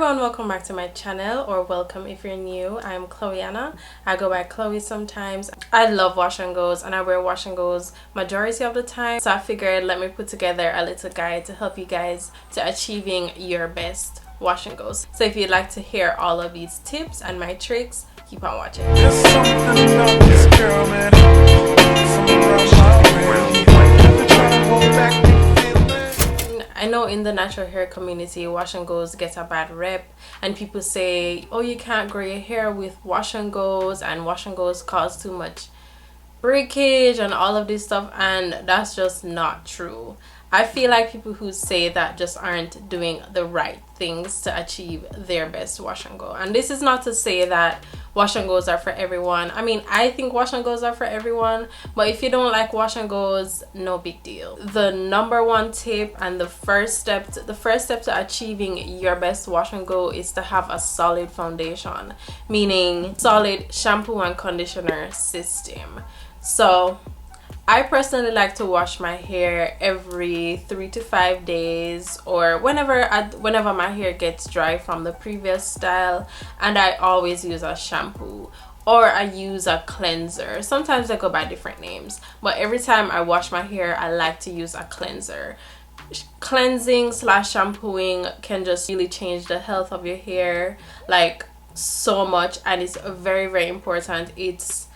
Everyone, welcome back to my channel, or welcome if you're new. I'm Chloeana. I go by Chloe sometimes. I love wash and goes and I wear wash and goes majority of the time, so I figured let me put together a little guide to help you guys to achieving your best wash and goes. So if you'd like to hear all of these tips and my tricks, keep on watching. I know in the natural hair community, wash and goes get a bad rep, and people say, oh, you can't grow your hair with wash and goes, and wash and goes cause too much breakage and all of this stuff, and that's just not true. I feel like people who say that just aren't doing the right things to achieve their best wash and go. And this is not to say that wash and goes are for everyone. I mean, I think wash and goes are for everyone, but if you don't like wash and goes, no big deal. The number one tip and the first step to achieving your best wash and go is to have a solid foundation, meaning solid shampoo and conditioner system. So I personally like to wash my hair every 3 to 5 days, or whenever my hair gets dry from the previous style, and I always use a shampoo or I use a cleanser. Sometimes I go by different names, but every time I wash my hair I like to use a cleanser. Cleansing slash shampooing can just really change the health of your hair like so much, and it's very, very important. It's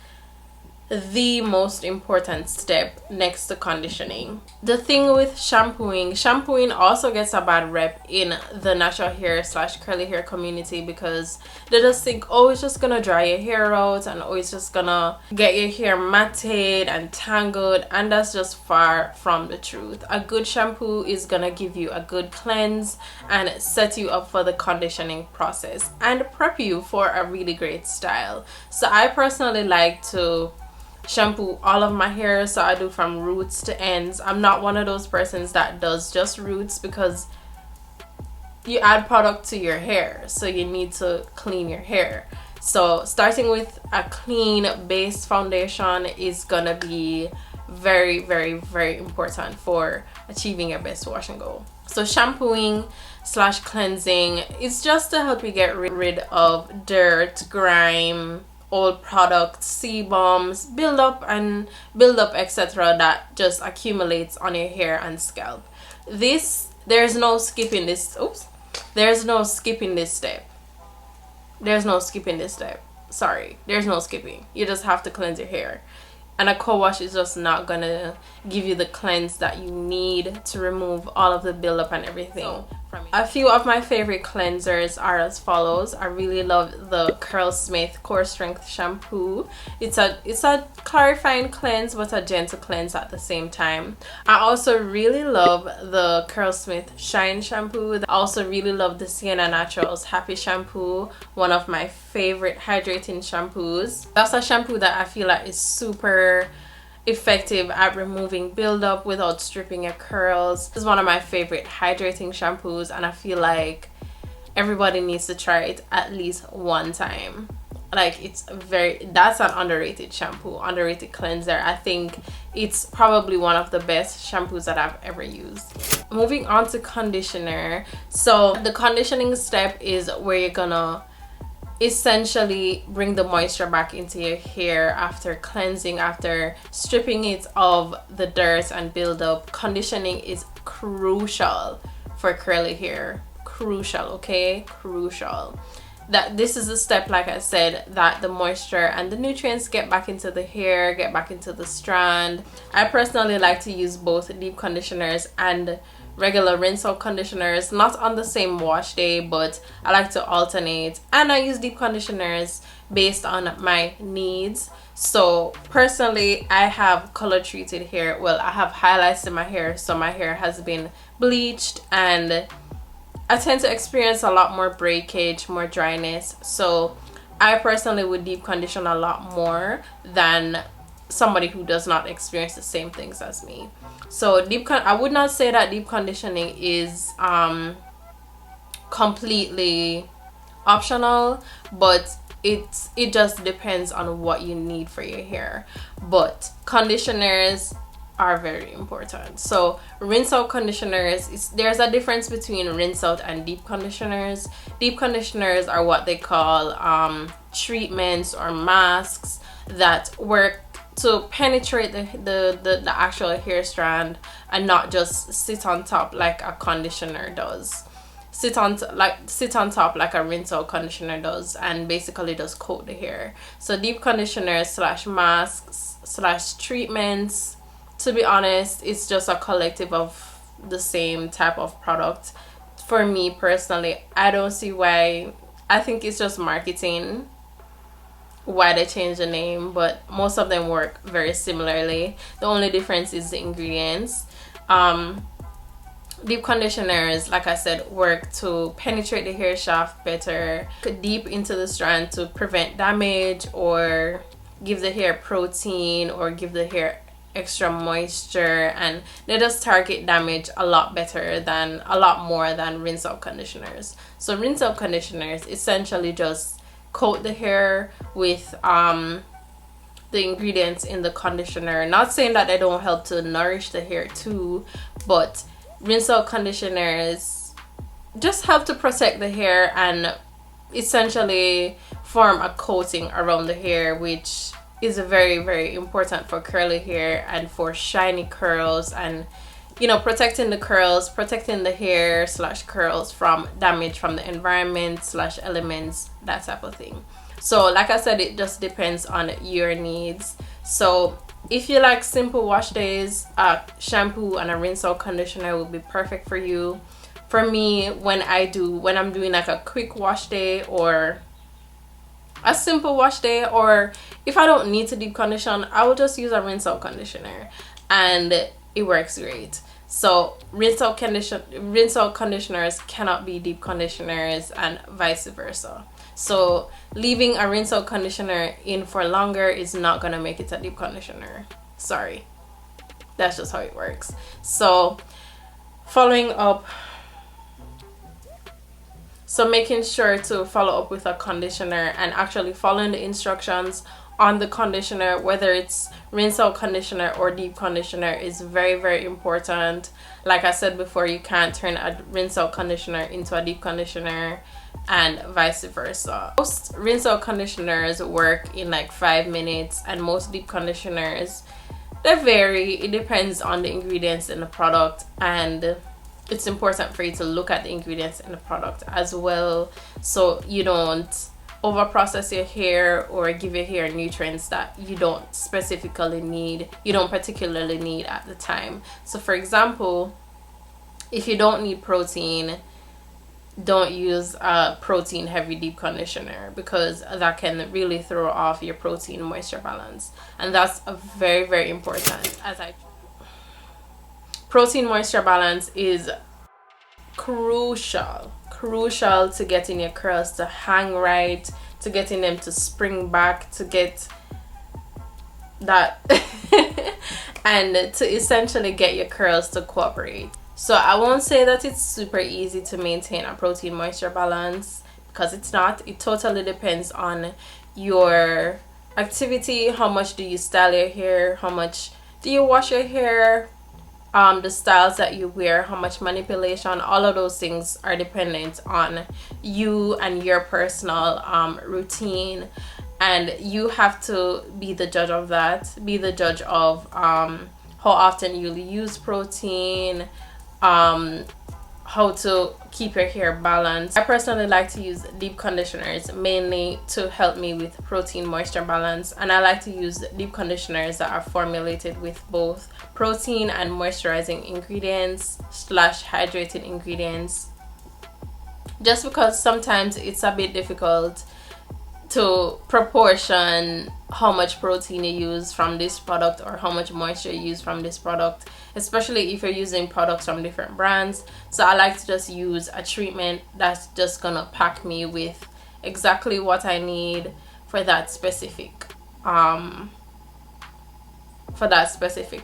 the most important step next to conditioning. The thing with shampooing also gets a bad rep in the natural hair slash curly hair community, because they just think, oh, it's just gonna dry your hair out, and oh, it's just gonna get your hair matted and tangled, and that's just far from the truth. A good shampoo is gonna give you a good cleanse and set you up for the conditioning process and prep you for a really great style. So I personally like to shampoo all of my hair, so I do from roots to ends. I'm not one of those persons that does just roots, because you add product to your hair, so you need to clean your hair. So starting with a clean base foundation is gonna be very, very, very important for achieving your best wash and go. So shampooing slash cleansing is just to help you get rid of dirt, grime, old products, sebums, build up etc. that just accumulates on your hair and scalp. There's no skipping this step. There's no skipping. Sorry, there's no skipping. You just have to cleanse your hair, and a co-wash is just not gonna give you the cleanse that you need to remove all of the buildup and everything. A few of my favorite cleansers are as follows. I really love the curlsmith core strength shampoo. It's a clarifying cleanse but a gentle cleanse at the same time. I also really love the curlsmith shine shampoo. I also really love the Sienna Naturals happy shampoo, one of my favorite hydrating shampoos. That's a shampoo that I feel like is super effective at removing buildup without stripping your curls. This is one of my favorite hydrating shampoos, and I feel like everybody needs to try it at least one time. Like, that's an underrated shampoo, underrated cleanser. I think it's probably one of the best shampoos that I've ever used. Moving on to conditioner. So the conditioning step is where you're gonna essentially bring the moisture back into your hair after cleansing, after stripping it of the dirt and buildup. Conditioning is crucial for curly hair. Crucial, okay? Crucial. That this is a step, like I said, that the moisture and the nutrients get back into the hair, get back into the strand. I personally like to use both deep conditioners and regular rinse out conditioners, not on the same wash day, but I like to alternate, and I use deep conditioners based on my needs. So personally, I have color treated hair. Well, I have highlights in my hair, so my hair has been bleached, and I tend to experience a lot more breakage, more dryness, so I personally would deep condition a lot more than somebody who does not experience the same things as me. So I would not say that deep conditioning is completely optional, but it just depends on what you need for your hair. But conditioners are very important. So rinse out conditioners, there's a difference between rinse out and deep conditioners. Deep conditioners are what they call treatments or masks that work to penetrate the actual hair strand and not just sit on top like a conditioner does. Sit on top like a rinse out conditioner does, and basically just coat the hair. So deep conditioners slash masks slash treatments, to be honest, it's just a collective of the same type of product. For me personally, I don't see why. I think it's just marketing why they changed the name, but most of them work very similarly. The only difference is the ingredients. Deep conditioners, like I said, work to penetrate the hair shaft better, deep into the strand to prevent damage or give the hair protein or give the hair extra moisture, and they just target damage a lot more than rinse out conditioners. So rinse out conditioners essentially just coat the hair with the ingredients in the conditioner. Not saying that they don't help to nourish the hair too, but rinse out conditioners just help to protect the hair and essentially form a coating around the hair, which is very, very important for curly hair and for shiny curls, and you know, protecting the curls, protecting the hair slash curls from damage from the environment slash elements, that type of thing. So like I said, it just depends on your needs. So if you like simple wash days, a shampoo and a rinse out conditioner will be perfect for you. For me, when I'm doing like a quick wash day or a simple wash day, or if I don't need to deep condition, I will just use a rinse out conditioner and it works great. So rinse out conditioners cannot be deep conditioners and vice versa. So leaving a rinse out conditioner in for longer is not gonna make it a deep conditioner. Sorry, that's just how it works. So following up, so making sure to follow up with a conditioner and actually following the instructions on the conditioner, whether it's rinse out conditioner or deep conditioner, is very, very important. Like I said before, you can't turn a rinse out conditioner into a deep conditioner and vice versa. Most rinse out conditioners work in like 5 minutes, and most deep conditioners, they vary. It depends on the ingredients in the product, and it's important for you to look at the ingredients in the product as well, so you don't over process your hair or give your hair nutrients that you don't particularly need at the time. So for example, if you don't need protein, don't use a protein heavy deep conditioner, because that can really throw off your protein moisture balance, and that's a very, very important. Protein moisture balance is crucial to getting your curls to hang right, to getting them to spring back, to get that and to essentially get your curls to cooperate. So I won't say that it's super easy to maintain a protein moisture balance, because it's not. It totally depends on your activity. How much do you style your hair? How much do you wash your hair? The styles that you wear, how much manipulation, all of those things are dependent on you and your personal routine, and you have to be the judge of that. Be the judge of how often you'll use protein, how to keep your hair balanced. I personally like to use deep conditioners mainly to help me with protein moisture balance, and I like to use deep conditioners that are formulated with both protein and moisturizing ingredients slash hydrating ingredients, just because sometimes it's a bit difficult to proportion how much protein you use from this product or how much moisture you use from this product, especially if you're using products from different brands. So I like to just use a treatment that's just gonna pack me with exactly what I need for that specific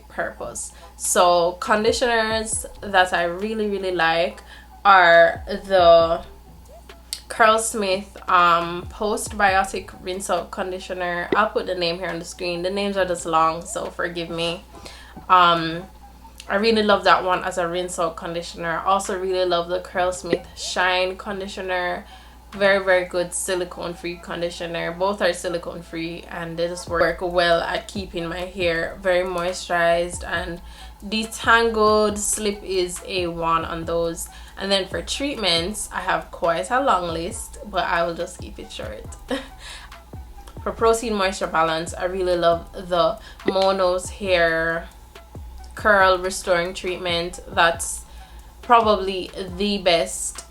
purpose. So conditioners that I really, really like are the curlsmith postbiotic rinse out conditioner. I'll put the name here on the screen. The names are just long, so forgive me. I really love that one as a rinse out conditioner. I also really love the Curlsmith Shine conditioner. Very, very good silicone free conditioner. Both are silicone free and they just work well at keeping my hair very moisturized and detangled. Slip is A1 on those. And then for treatments, I have quite a long list, but I will just keep it short. For protein moisture balance, I really love the Mono's hair curl restoring treatment. That's probably the best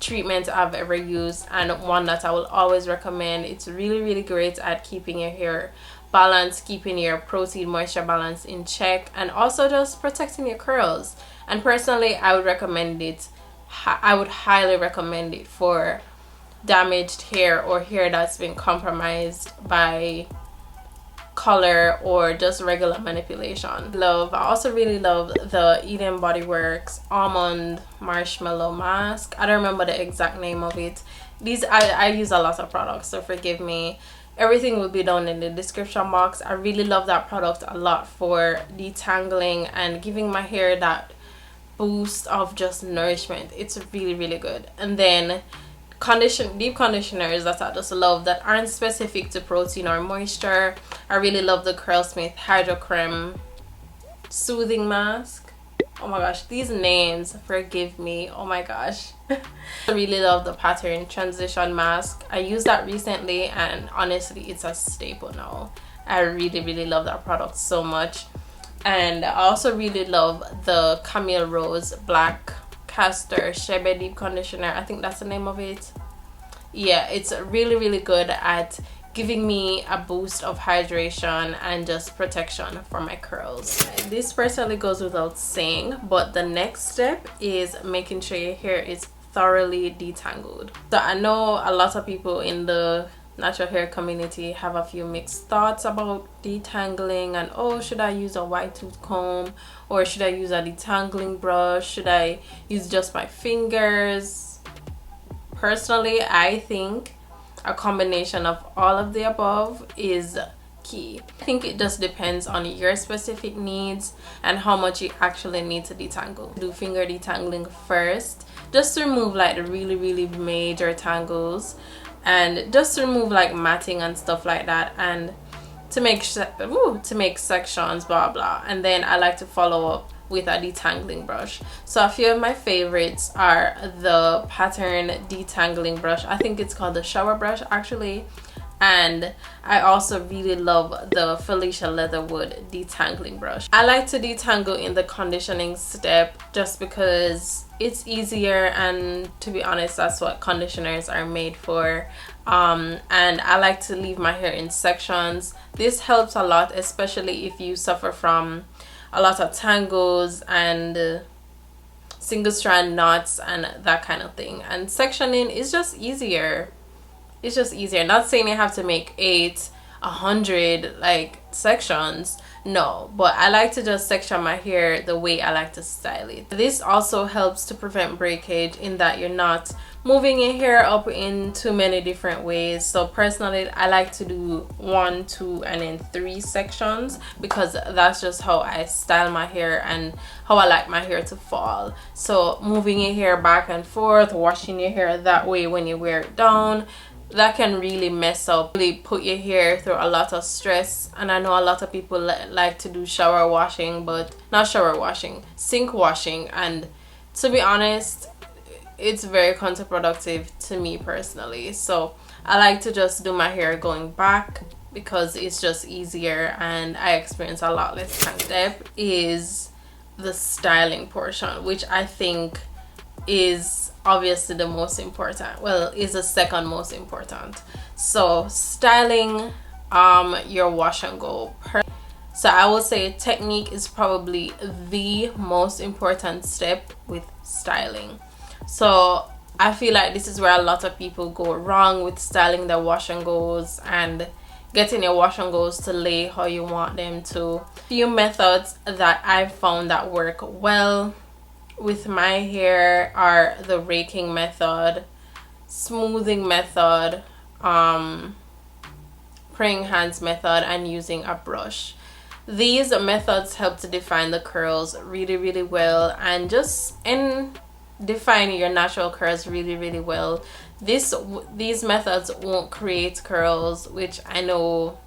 treatment I've ever used and one that I will always recommend. It's really, really great at keeping your hair balanced, keeping your protein moisture balance in check, and also just protecting your curls. And personally, I would recommend it. I would highly recommend it for damaged hair or hair that's been compromised by color or just regular manipulation. I also really love the Eden Body Works almond marshmallow mask. I don't remember the exact name of it. These I use a lot of products, so forgive me. Everything will be down in the description box. I really love that product a lot for detangling and giving my hair that boost of just nourishment. It's really, really good. And then deep conditioners that I just love that aren't specific to protein or moisture. I really love the Curlsmith Hydro Creme Soothing Mask. Oh my gosh, these names, forgive me. Oh my gosh. I really love the Pattern Transition Mask. I used that recently and honestly it's a staple now. I really, really love that product so much. And I also really love the Camille Rose Black Castor Shebe Deep Conditioner. I think that's the name of it. Yeah, it's really, really good at giving me a boost of hydration and just protection for my curls. This personally goes without saying, but the next step is making sure your hair is thoroughly detangled. So I know a lot of people in the natural hair community have a few mixed thoughts about detangling and, oh, should I use a wide tooth comb or should I use a detangling brush? Should I use just my fingers? Personally, I think a combination of all of the above is key. I think it just depends on your specific needs and how much you actually need to detangle. Do finger detangling first, just to remove like the really, really major tangles and just to remove like matting and stuff like that, and to make sections, blah blah. And then I like to follow up with a detangling brush. So a few of my favorites are the Pattern detangling brush. I think it's called the shower brush actually. And I also really love the Felicia Leatherwood detangling brush. I like to detangle in the conditioning step just because it's easier, and to be honest, that's what conditioners are made for. And I like to leave my hair in sections. This helps a lot, especially if you suffer from a lot of tangles and single strand knots and that kind of thing. And sectioning is just easier. It's just easier. Not saying you have to make 100 like sections, no, but I like to just section my hair the way I like to style it. This also helps to prevent breakage in that you're not moving your hair up in too many different ways. So personally, I like to do 1, 2, and then 3 sections because that's just how I style my hair and how I like my hair to fall. So moving your hair back and forth, washing your hair that way when you wear it down, that can really mess up, really put your hair through a lot of stress. And I know a lot of people like to do shower washing, but not shower washing, sink washing, and to be honest, it's very counterproductive to me personally. So I like to just do my hair going back because it's just easier and I experience a lot less time. Step is the styling portion, which I think is obviously the most important. Well, is the second most important. So styling your wash and go. So I would say technique is probably the most important step with styling. So I feel like this is where a lot of people go wrong with styling their wash and goes and getting your wash and goes to lay how you want them to. Few methods that I've found that work well with my hair are the raking method, smoothing method, praying hands method, and using a brush. These methods help to define the curls really well, and just in defining your natural curls really well, these methods won't create curls, which I know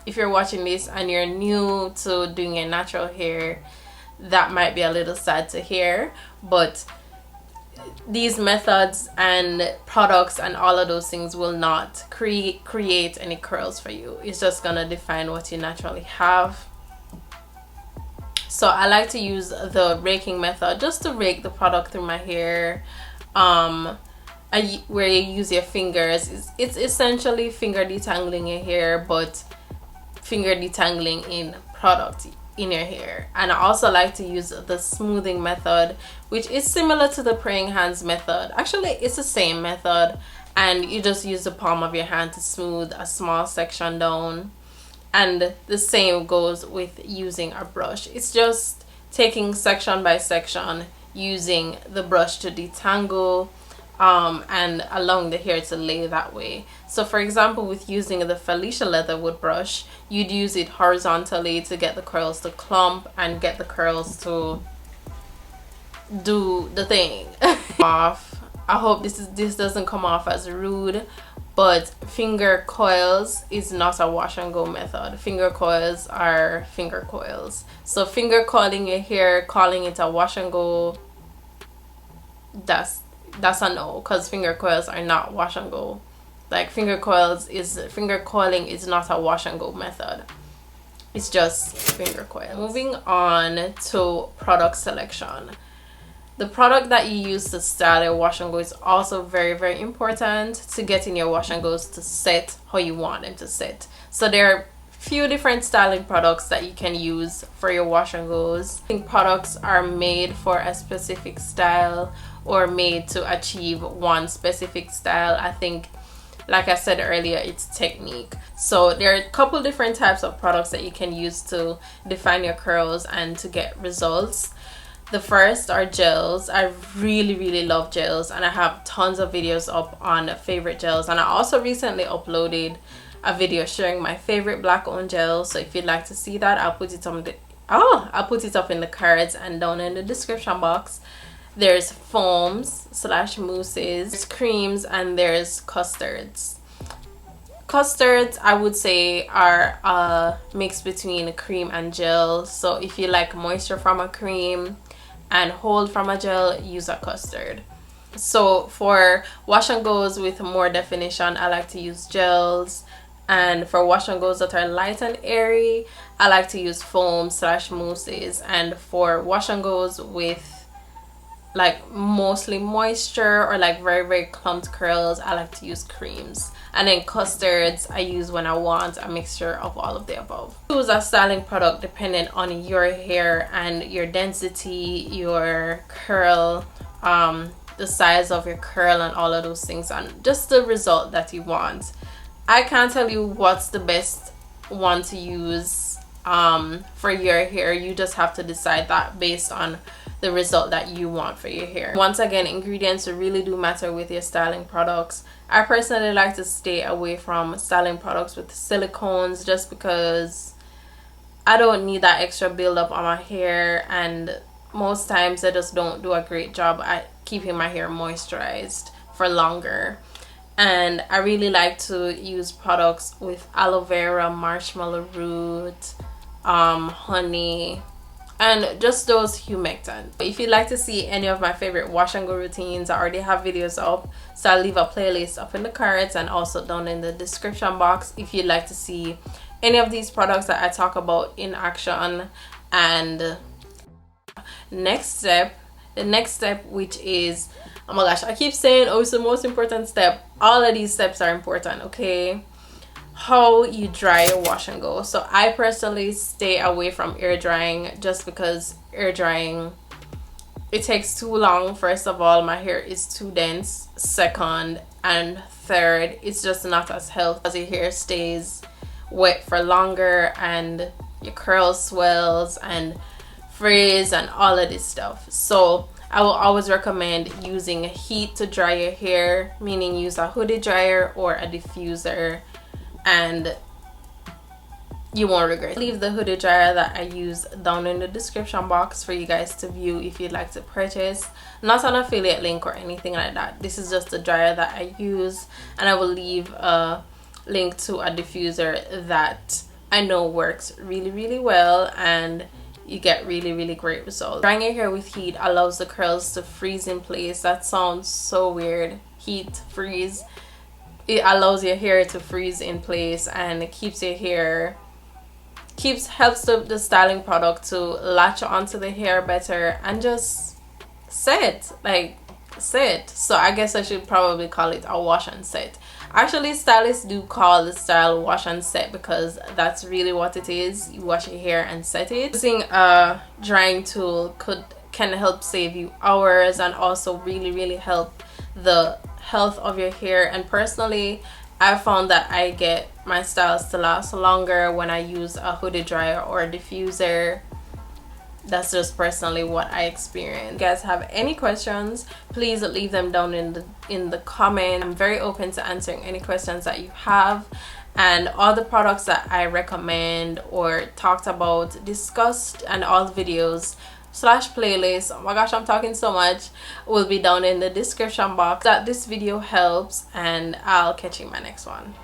if you're watching this and you're new to doing your natural hair, that might be a little sad to hear, but these methods and products and all of those things will not create any curls for you. It's just gonna define what you naturally have. So I like to use the raking method just to rake the product through my hair. Where you use your fingers, it's essentially finger detangling your hair, but finger detangling in product in your hair. And I also like to use the smoothing method, which is similar to the praying hands method. Actually, it's the same method, and you just use the palm of your hand to smooth a small section down. And the same goes with using a brush. It's just taking section by section, using the brush to detangle and allowing the hair to lay that way. So for example, with using the Felicia Leatherwood brush, you'd use it horizontally to get the curls to clump and get the curls to do the thing. Off. I hope this doesn't come off as rude, but finger coils is not a wash and go method. Finger coils are finger coils. So finger coiling your hair, calling it a wash and go, that's a no, because finger coils are not wash and go. Like finger coiling is not a wash and go method. It's just finger coil. Moving on to product selection. The product that you use to style your wash and go is also very important to getting your wash and goes to set how you want them to set. So there are few different styling products that you can use for your wash and goes. I think products are made for a specific style or made to achieve one specific style. I think, like I said earlier, it's technique. So there are a couple different types of products that you can use to define your curls and to get results. The first are gels. I really love gels, and I have tons of videos up on favorite gels, and I also recently uploaded a video sharing my favorite black owned gels. So if you'd like to see that, I'll put it up in the cards and down in the description box. There's foams / mousses, there's creams, and there's custards. Custards, I would say, are a mix between a cream and gel. So if you like moisture from a cream and hold from a gel, use a custard. So for wash and goes with more definition, I like to use gels, and for wash and goes that are light and airy, I like to use foam / mousses. And for wash and goes with like mostly moisture or like very clumped curls, I like to use creams. And then custards I use when I want a mixture of all of the above. Choose a styling product depending on your hair and your density, your curl, the size of your curl, and all of those things, and just the result that you want. I can't tell you what's the best one to use for your hair. You just have to decide that based on the result that you want for your hair. Once again, ingredients really do matter with your styling products. I personally like to stay away from styling products with silicones just because I don't need that extra buildup on my hair, and most times I just don't do a great job at keeping my hair moisturized for longer. And I really like to use products with aloe vera, marshmallow root, honey, and just those humectants. If you'd like to see any of my favorite wash and go routines, I already have videos up, so I'll leave a playlist up in the cards and also down in the description box if you'd like to see any of these products that I talk about in action. And the next step, which is, oh my gosh, I keep saying, oh, it's the most important step. All of these steps are important, okay? How you dry your wash and go. So I personally stay away from air drying just because air drying, it takes too long. First of all, my hair is too dense. Second and third, it's just not as healthy as your hair stays wet for longer and your curls swells and frizz and all of this stuff. So I will always recommend using heat to dry your hair, meaning use a hoodie dryer or a diffuser, and you won't regret. Leave the hoodie dryer that I use down in the description box for you guys to view if you'd like to purchase. Not an affiliate link or anything like that. This is just the dryer that I use, and I will leave a link to a diffuser that I know works really well, and you get really great results. Drying your hair with heat allows the curls to freeze in place. That sounds so weird. Heat, freeze. It allows your hair to freeze in place, and it keeps your hair helps the styling product to latch onto the hair better and just set. So I guess I should probably call it a wash and set. Actually, stylists do call the style wash and set because that's really what it is. You wash your hair and set it. Using a drying tool can help save you hours and also really help the health of your hair. And personally, I found that I get my styles to last longer when I use a hoodie dryer or a diffuser. That's just personally what I experienced. If you guys have any questions, please leave them down in the comment. I'm very open to answering any questions that you have, and all the products that I recommend or talked about, discussed, and all the videos / playlists, oh my gosh, I'm talking so much, will be down in the description box. That this video helps, and I'll catch you in my next one.